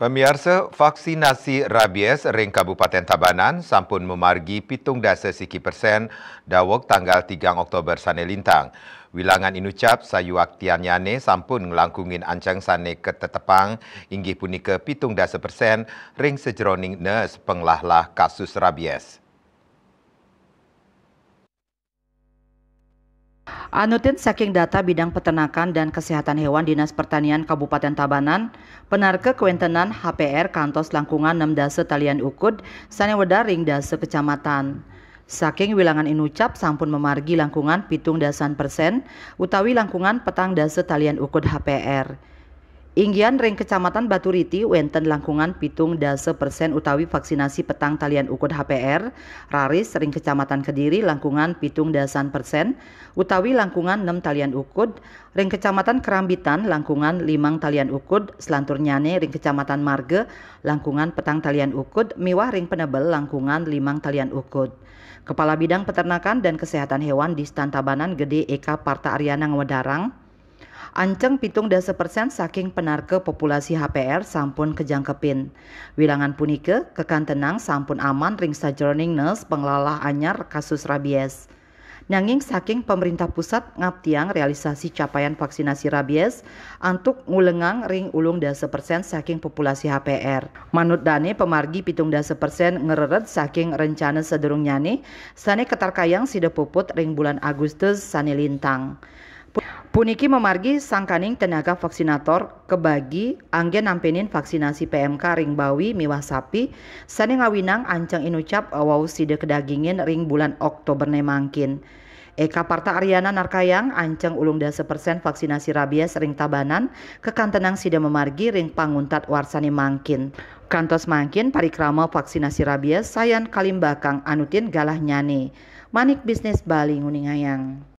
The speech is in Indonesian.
Pemirsa, vaksinasi rabies ring Kabupaten Tabanan sampun memargi 17% daweg tanggal 3 Oktober sane lintang. Wilangan inucap sayuak tianyane sampun ngelangkungin ancang sane ketetepang inggih punika 17% ring sejeroning nes penglahlah kasus rabies. Anutin saking data bidang peternakan dan kesehatan hewan Dinas Pertanian Kabupaten Tabanan, penarke kewentenan HPR kantos langkungan 6 dase talian ukud sane wedar ring dase kecamatan. Saking wilangan inucap sampun memargi langkungan 17% utawi langkungan petang dase talian ukud HPR. Inggian ring kecamatan Baturiti wenten langkungan 17% utawi vaksinasi petang talian ukud HPR, raris ring kecamatan Kediri langkungan 17% utawi langkungan 6 talian ukud, ring kecamatan Kerambitan langkungan 5 talian ukud, selanturnyane ring kecamatan Marge langkungan petang talian ukud, miwah ring Penebel langkungan 5 talian ukud. Kepala Bidang Peternakan dan Kesehatan Hewan di Stan Tabanan Gede Eka Parta Aryana Ngewedarang, anceng 17% saking penarke populasi HPR sampun kejangkepin. Wilangan punike kekantenang sampun aman ring sajroning nes penglalah anyar kasus rabies. Nanging saking pemerintah pusat ngaptiang realisasi capaian vaksinasi rabies antuk ngulengang ring ulung 10% saking populasi HPR. Manut dane pemargi 17% ngereret saking rencana sedurung nyane sane ketarkayang sida puput ring bulan Agustus sane lintang. Puniki memargi sangkaning tenaga vaksinator kebagi anggen nampenin vaksinasi PMK ring bawi miwah sapi sane ngawinang anceng inucap wau sida kedagingin ring bulan Oktober nemangkin. Eka Parta Aryana Narkayang anceng ulung 10% vaksinasi rabies ring Tabanan kekantenang sida memargi ring panguntat warsani mangkin. Kantos mangkin parikrama vaksinasi rabies sayan kalimbakang anutin galah nyane. Manik bisnis Bali nguningayang.